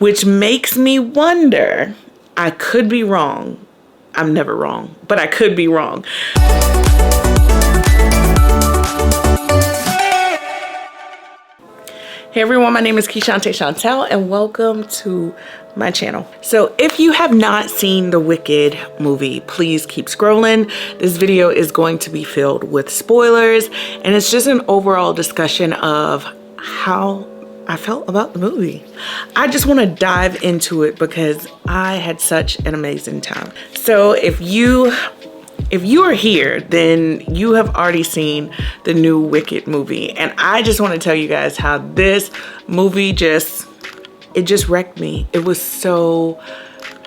which makes me wonder, I could be wrong. I'm never wrong, but I could be wrong. Hey everyone, my name is Keshante Chantel and welcome to my channel. So if you have not seen the Wicked movie, please keep scrolling. This video is going to be filled with spoilers and it's just an overall discussion of how I felt about the movie. I just want to dive into it because I had such an amazing time. So if you are here, then you have already seen the new Wicked movie. And I just want to tell you guys how this movie just wrecked me. It was so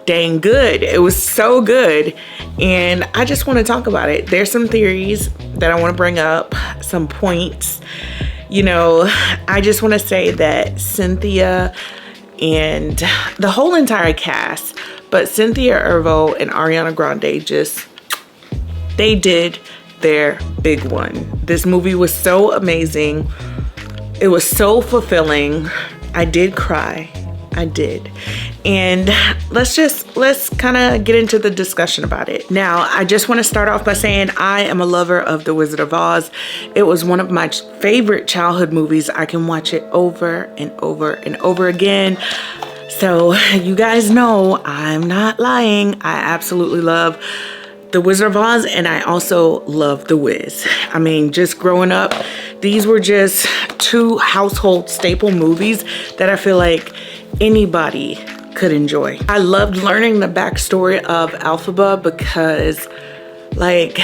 dang good. It was so good. And I just want to talk about it. There's some theories that I want to bring up, some points. You know, I just want to say that Cynthia and the whole entire cast, but Cynthia Erivo and Ariana Grande they did their big one. This movie was so amazing. It was so fulfilling. I did cry. I did. And let's kind of get into the discussion about it. Now, I just want to start off by saying I am a lover of The Wizard of Oz. It was one of my favorite childhood movies. I can watch it over and over and over again. So you guys know I'm not lying. I absolutely love The Wizard of Oz, and I also love The Wiz. I mean, just growing up, these were just two household staple movies that I feel like anybody could enjoy. I loved learning the backstory of Elphaba because, like,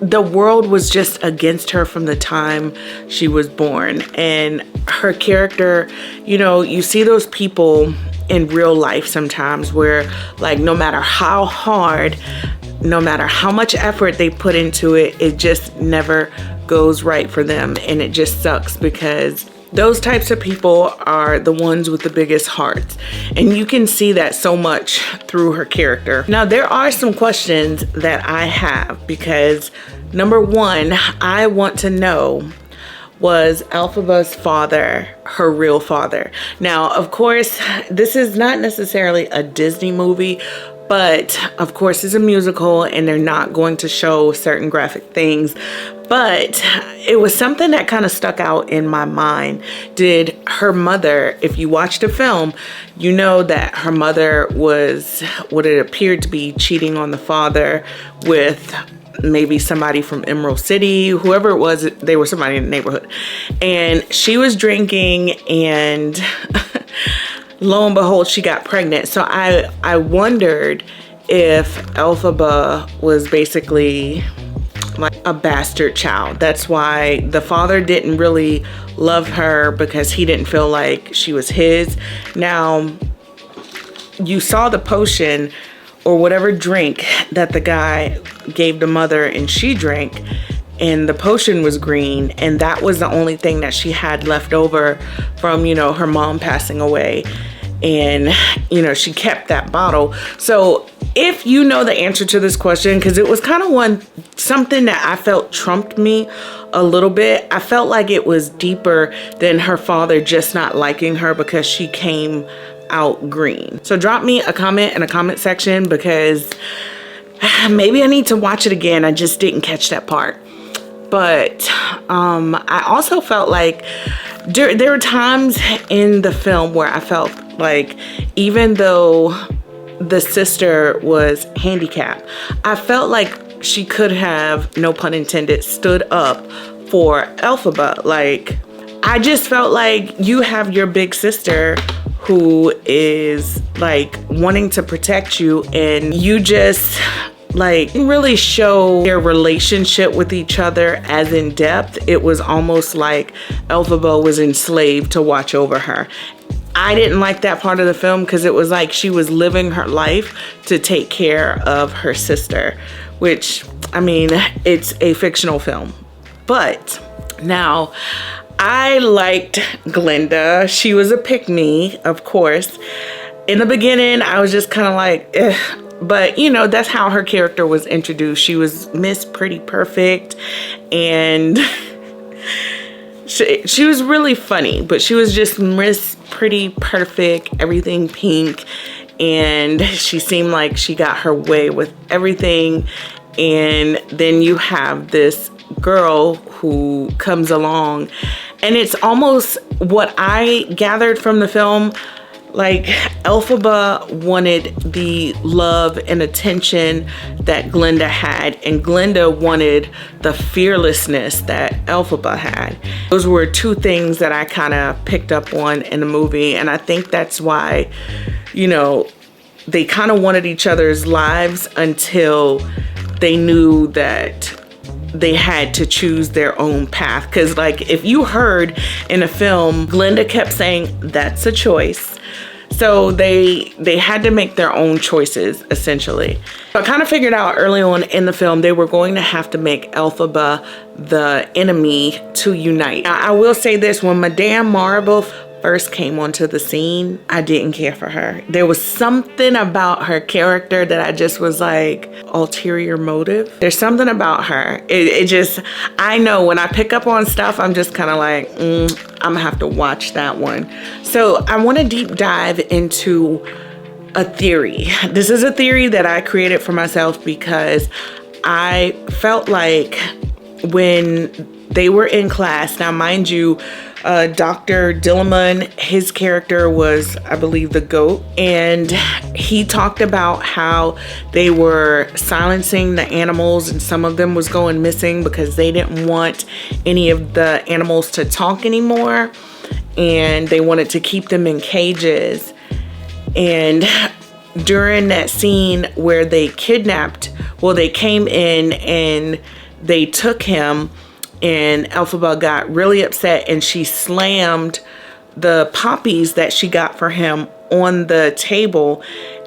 the world was just against her from the time she was born. And her character, you know, you see those people in real life sometimes where, like, no matter how hard, no matter how much effort they put into it, it just never goes right for them. And it just sucks because those types of people are the ones with the biggest hearts. And you can see that so much through her character. Now, there are some questions that I have because number one, I want to know, was Elphaba's father her real father? Now, of course, this is not necessarily a Disney movie, but of course it's a musical and they're not going to show certain graphic things. But it was something that kind of stuck out in my mind. Did her mother, if you watch the film, you know that her mother was what it appeared to be cheating on the father with maybe somebody from Emerald City, whoever it was, they were somebody in the neighborhood. And she was drinking and lo and behold, she got pregnant. So I wondered if Elphaba was basically like a bastard child. That's why the father didn't really love her because he didn't feel like she was his. Now, you saw the potion or whatever drink that the guy gave the mother and she drank, and the potion was green, and that was the only thing that she had left over from, you know, her mom passing away. And, you know, she kept that bottle. So if you know the answer to this question, because it was kind of something that I felt trumped me a little bit. I felt like it was deeper than her father just not liking her because she came out green. So drop me a comment in the comment section because maybe I need to watch it again. I just didn't catch that part. But I also felt like there were times in the film where I felt like even though the sister was handicapped, I felt like she could have, no pun intended, stood up for Elphaba. Like, I just felt like you have your big sister who is like wanting to protect you, and you just like really show their relationship with each other as in depth. It was almost like Elphaba was enslaved to watch over her. I didn't like that part of the film because it was like she was living her life to take care of her sister, which, I mean, it's a fictional film. But now, I liked Glinda. She was a pick-me, of course. In the beginning, I was just kind of like, ugh. But, you know, that's how her character was introduced. She was Miss Pretty Perfect. And She was really funny, but she was just Miss Pretty Perfect, everything pink, and she seemed like she got her way with everything. And then you have this girl who comes along, and it's almost what I gathered from the film, like Elphaba wanted the love and attention that Glinda had, and Glinda wanted the fearlessness that Elphaba had. Those were two things that I kind of picked up on in the movie, and I think that's why, you know, they kind of wanted each other's lives until they knew that they had to choose their own path. Because like, if you heard in the film, Glinda kept saying, "That's a choice." So they had to make their own choices, essentially. So I kind of figured out early on in the film, they were going to have to make Elphaba the enemy to unite. Now, I will say this, when Madame Marble first came onto the scene, I didn't care for her. There was something about her character that I just was like, ulterior motive. There's something about her. It just, I know when I pick up on stuff, I'm just kind of like, I'm gonna have to watch that one. So I want to deep dive into a theory. This is a theory that I created for myself because I felt like when they were in class, now mind you, Dr. Dillamon, his character was, I believe, the GOAT, and he talked about how they were silencing the animals and some of them was going missing because they didn't want any of the animals to talk anymore, and they wanted to keep them in cages. And during that scene where they kidnapped, well, they came in and they took him, and Elphaba got really upset and she slammed the poppies that she got for him on the table,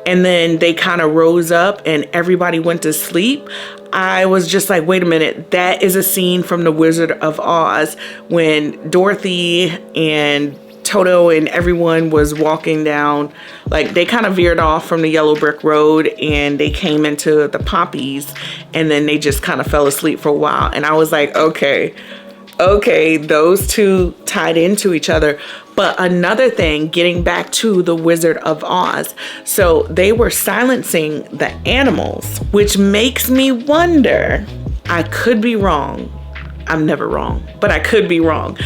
and then they kind of rose up and everybody went to sleep. I was just like, wait a minute, that is a scene from The Wizard of Oz when Dorothy and Toto and everyone was walking down, like they kind of veered off from the yellow brick road and they came into the poppies, and then they just kind of fell asleep for a while. And I was like, okay, those two tied into each other. But another thing, getting back to The Wizard of Oz, so they were silencing the animals, which makes me wonder, I could be wrong, I'm never wrong, but I could be wrong.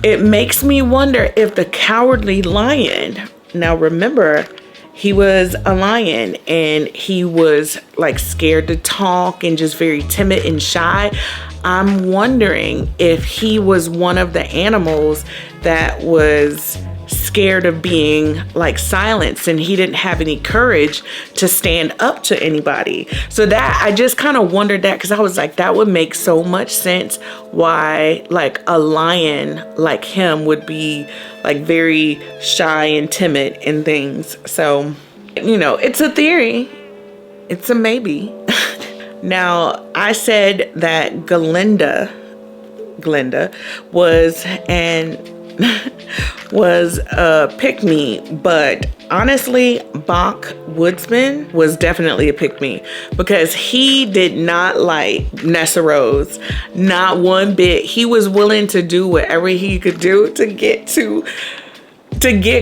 It makes me wonder if the Cowardly Lion, now remember, he was a lion and he was like scared to talk and just very timid and shy. I'm wondering if he was one of the animals that was scared of being like silenced and he didn't have any courage to stand up to anybody. So that, I just kind of wondered that, because I was like, that would make so much sense why like a lion like him would be like very shy and timid and things. So, you know, it's a theory, it's a maybe. Now, I said that Glinda was a pick-me, but honestly, Bach Woodsman was definitely a pick-me because he did not like Nessa Rose, not one bit. He was willing to do whatever he could do to get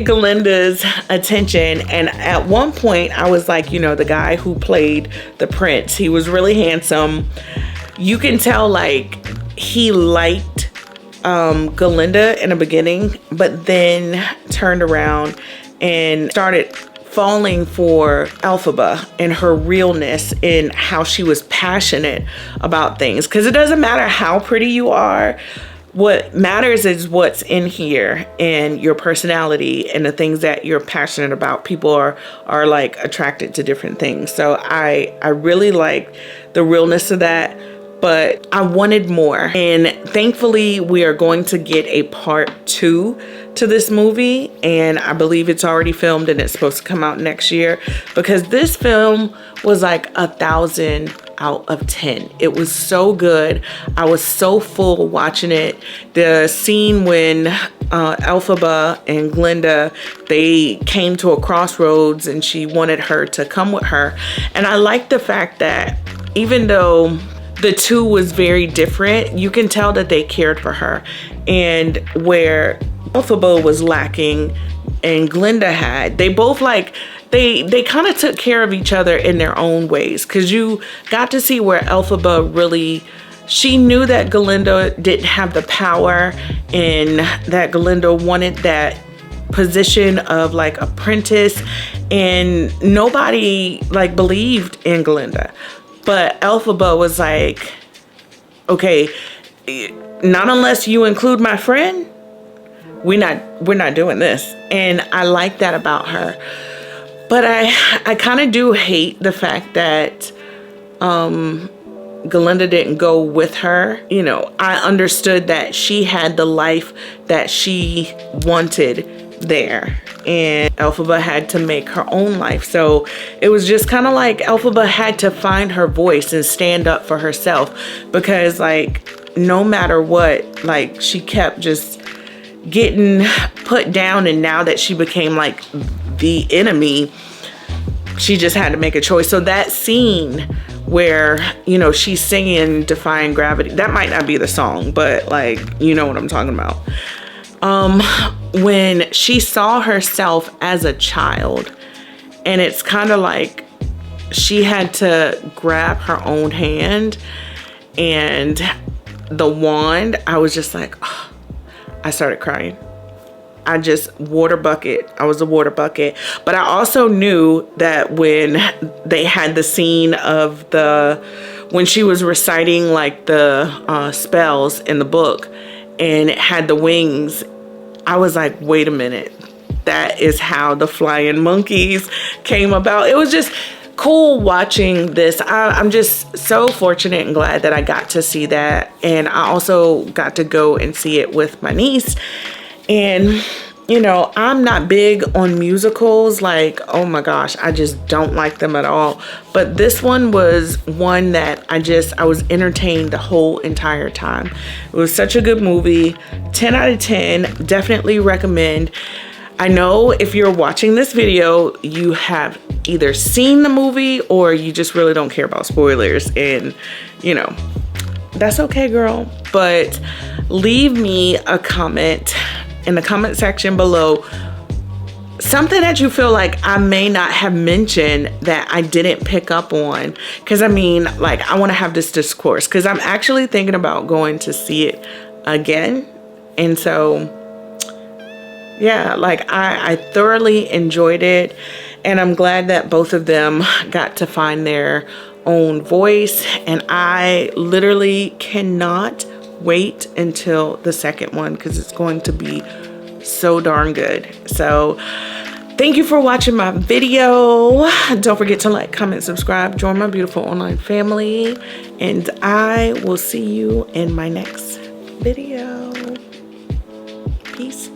Glinda's attention. And at one point I was like, you know, the guy who played the prince, he was really handsome. You can tell like he liked Glinda in the beginning, but then turned around and started falling for Elphaba and her realness and how she was passionate about things. Because it doesn't matter how pretty you are, what matters is what's in here and your personality and the things that you're passionate about. People are like attracted to different things. So I really like the realness of that. But I wanted more, and thankfully we are going to get a part 2 to this movie, and I believe it's already filmed and it's supposed to come out next year, because this film was like 1,000 out of 10. It was so good. I was so full watching it. The scene when Elphaba and Glinda, they came to a crossroads and she wanted her to come with her, and I like the fact that even though the two was very different, you can tell that they cared for her. and where Elphaba was lacking and Glinda had. They both like, they kind of took care of each other in their own ways, because you got to see where Elphaba really, she knew that Glinda didn't have the power and that Glinda wanted that position of like apprentice, and nobody like believed in Glinda. But Elphaba was like, okay, not unless you include my friend, we're not doing this. And I like that about her. But I kind of do hate the fact that Glinda didn't go with her. You know, I understood that she had the life that she wanted there, and Elphaba had to make her own life. So it was just kind of like Elphaba had to find her voice and stand up for herself, because like no matter what, like she kept just getting put down, and now that she became like the enemy, she just had to make a choice. So that scene where, you know, she's singing Defying Gravity, that might not be the song, but like, you know what I'm talking about. When she saw herself as a child, and it's kind of like she had to grab her own hand and the wand, I was just like, oh, I started crying. I was a water bucket. But I also knew that when they had the scene of when she was reciting like the spells in the book, and it had the wings, I was like, wait a minute, that is how the flying monkeys came about. It was just cool watching this. I'm just so fortunate and glad that I got to see that. And I also got to go and see it with my niece. And you know, I'm not big on musicals, like, oh my gosh, I just don't like them at all. But this one was one that I was entertained the whole entire time. It was such a good movie. 10 out of 10, definitely recommend. I know if you're watching this video, you have either seen the movie or you just really don't care about spoilers, and you know, that's okay, girl. But leave me a comment in the comment section below, something that you feel like I may not have mentioned that I didn't pick up on. Because I mean, like, I want to have this discourse, because I'm actually thinking about going to see it again. And so yeah, like I thoroughly enjoyed it, and I'm glad that both of them got to find their own voice, and I literally cannot wait until the second one, because it's going to be so darn good. So thank you for watching my video. Don't forget to like, comment, subscribe, join my beautiful online family, and I will see you in my next video. Peace.